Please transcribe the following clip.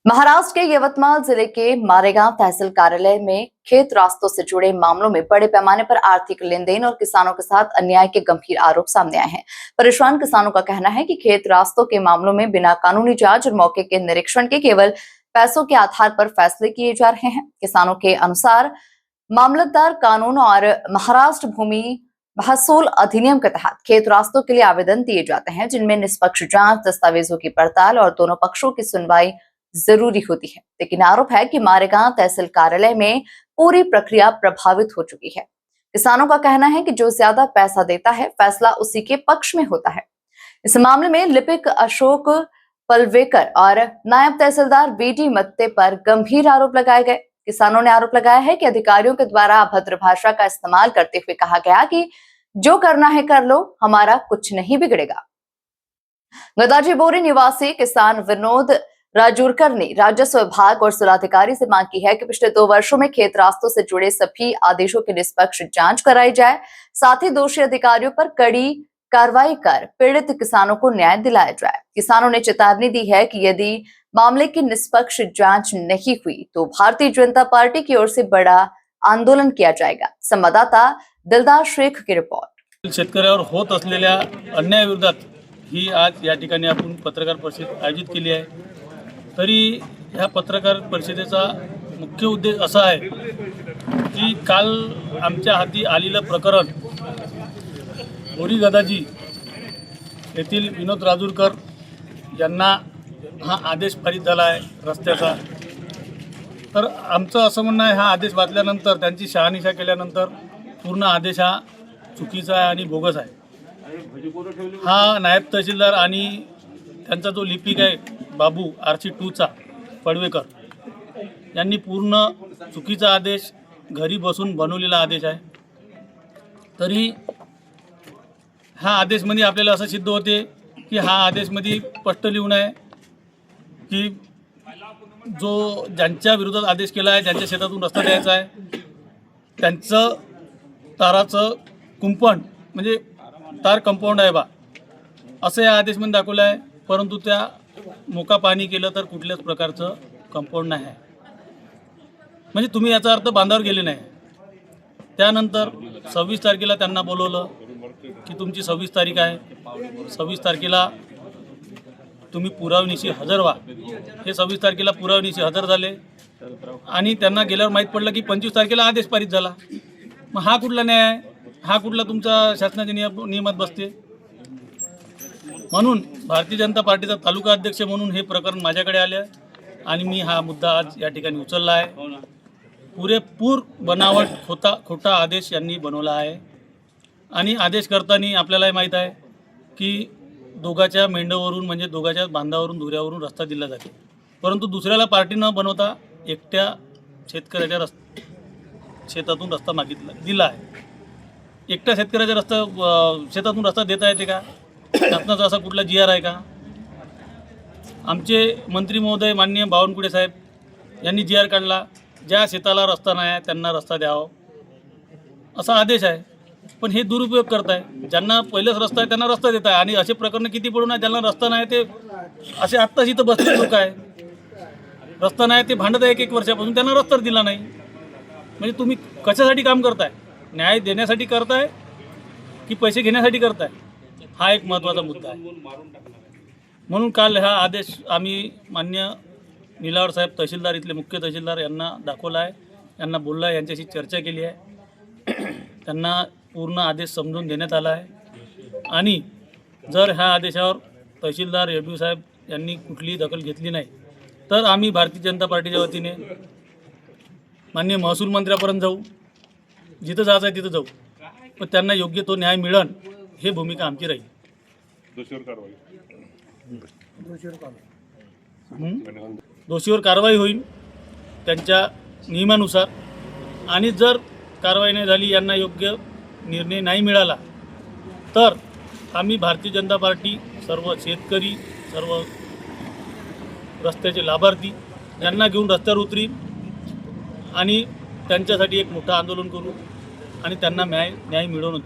महाराष्ट्र के यवतमाल जिले के मारेगांव तहसील कार्यालय में खेत रास्तों से जुड़े मामलों में बड़े पैमाने पर आर्थिक लेन देन और किसानों के साथ अन्याय के गंभीर आरोप सामने आए हैं। परेशान किसानों का कहना है कि खेत रास्तों के मामलों में बिना कानूनी जांच और मौके के निरीक्षण के केवल पैसों के आधार पर फैसले किए जा रहे हैं। किसानों के अनुसार मामलतदार कानून और महाराष्ट्र भूमि महसूल अधिनियम के तहत खेत रास्तों के लिए आवेदन दिए जाते हैं, जिनमें निष्पक्ष जांच, दस्तावेजों की पड़ताल और दोनों पक्षों की सुनवाई जरूरी होती है। लेकिन आरोप है कि मारेगांव तहसील कार्यालय में पूरी प्रक्रिया प्रभावित हो चुकी है। किसानों का कहना है कि जो ज्यादा पैसा देता है, फैसला उसी के पक्ष में होता है। इस मामले में लिपिक अशोक पलवेकर और नायब तहसीलदार बीडी मत्ते पर गंभीर आरोप लगाए गए। किसानों ने आरोप लगाया है कि अधिकारियों के द्वारा अभद्र भाषा का इस्तेमाल करते हुए कहा गया कि जो करना है कर लो, हमारा कुछ नहीं बिगड़ेगा। गदाजी बोरी निवासी किसान विनोद राजूरकर ने राजस्व विभाग और जिलाधिकारी से मांग की है कि पिछले 2 वर्षों में खेत रास्तों से जुड़े सभी आदेशों की निष्पक्ष जांच कराई जाए। साथ ही दोषी अधिकारियों पर कड़ी कार्रवाई कर पीड़ित किसानों को न्याय दिलाया जाए। किसानों ने चेतावनी दी है कि यदि मामले की निष्पक्ष जांच नहीं हुई तो भारतीय जनता पार्टी की ओर से बड़ा आंदोलन किया जाएगा। संवाददाता दिलदार शेख की रिपोर्ट। शेतकऱ्यावर होत असलेल्या अन्यायाविरोधात ही आज या ठिकाणी आपण पत्रकार परिषद आयोजित केली आहे। तरी ह्या पत्रकार परिषदेचा मुख्य उद्देश असा आहे की काल आमच्या हाती आलेलं प्रकरण बोरी गदाजी येथील विनोद राजूरकर यांना हा आदेश पारित झाला आहे रस्त्याचा। तर आमचं असं म्हणणं आहे, हा आदेश वाचल्यानंतर त्यांची शहानिशा केल्यानंतर पूर्ण आदेश हा चुकीचा आहे आणि बोगस आहे। हा नायब तहसीलदार आणि त्यांचा जो लिपिक आहे बाबू RC2चा पडवेकर यांनी पूर्ण चुकीचा आदेश घरी बसून बनवलेला आदेश आहे। तरी हा आदेशमध्ये आपल्याला असं सिद्ध होते की हा आदेशमध्ये स्पष्ट लिहून आहे की जो ज्यांच्या विरोधात आदेश केला आहे, ज्यांच्या शेतातून रस्ता द्यायचा आहे, त्यांचं ताराचं कुंपण म्हणजे तार कंपाऊंड आहे बा, असं या आदेशमध्ये दाखवलं आहे। परंतु त्या मोका पाणी केलं तर कुठल्याच प्रकारचं कंपाऊंड नाही आहे, म्हणजे तुम्ही याचा अर्थ बांधावर गेले नाही। त्यानंतर 26 तारखेला त्यांना बोलवलं की तुमची 26 तारीख आहे, 26 तारखेला तुम्ही पुराव्यानिशी हजर व्हा। हे 26 तारखेला पुराव्यानिशी हजर झाले आणि त्यांना गेल्यावर माहीत पडलं की 25 तारखेला आदेश पारित झाला। मग हा कुठला न्याय आहे? हा कुठला तुमचा शासनाच्या नियमात बसते? म्हणून भारतीय जनता पार्टीचा तालुका अध्यक्ष म्हणून हे प्रकरण माझ्याकडे आले आणि मी हा मुद्दा आज या ठिकाणी उचलला आहे। पुरेपूर बनावट खोटा आदेश यांनी बनवला आहे आणि आदेश करताना आपल्यालाही माहीत आहे की दोघाच्या मेंढवरून म्हणजे दोघाच्या बांधावरून धुऱ्यावरून रस्ता दिला जाते, परंतु दुसऱ्याला पार्टी न बनवता एकट्या शेतकऱ्याच्या शेतातून रस्ता दिला आहे। एकट्या शेतकऱ्याच्या शेतातून रस्ता देता येते का? शासनाचा असा कुठला GR आहे का? आमचे मंत्री महोदय माननीय बावनकुळे साहेब यांनी GR काढला, ज्या शेताला रस्ता नाही आहे त्यांना रस्ता द्यावा असा आदेश आहे। पण हे दुरुपयोग करताय, ज्यांना पहिलेच रस्ता आहे त्यांना रस्ता देत आहे आणि असे प्रकरण किती पडून आहे, ज्यांना रस्ता नाही ते असे आत्ताच इथं बसले लोक आहे, रस्ता नाही ते भांडत आहे 1 वर्षापासून, त्यांना रस्ता दिला नाही। म्हणजे तुम्ही कशासाठी काम करताय? न्याय देण्यासाठी करताय की पैसे घेण्यासाठी करताय? हा एक महत्त्वाचा मुद्दा आहे। म्हणून काल हा आदेश आम्ही मान्य निलावर साहेब तहसीलदार, इथले मुख्य तहसीलदार यांना दाखवला आहे, यांना बोलला आहे, यांच्याशी चर्चा केली आहे। त्यांना पूर्ण आदेश समजून देण्यात आला आहे आणि जर ह्या आदेशावर तहसीलदार रेड्डी साहेब यांनी कुठलीही दखल घेतली नाही तर आम्ही भारतीय जनता पार्टीच्या वतीने माननीय महसूल मंत्र्यापर्यंत जाऊ, जिथं जायचं आहे तिथं जाऊ, पण त्यांना योग्य तो न्याय मिळेल हे भूमिका आमची राहील। दोषीवर कारवाई होईल त्यांच्या नियमानुसार आणि जर कारवाई नाही झाली, यांना योग्य निर्णय नाही मिळाला तर आम्ही भारतीय जनता पार्टी सर्व शेतकरी, सर्व रस्त्याचे लाभार्थी यांना घेऊन रस्त्यावर उतरीन आणि त्यांच्यासाठी एक मोठं आंदोलन करू आणि त्यांना न्याय मिळवून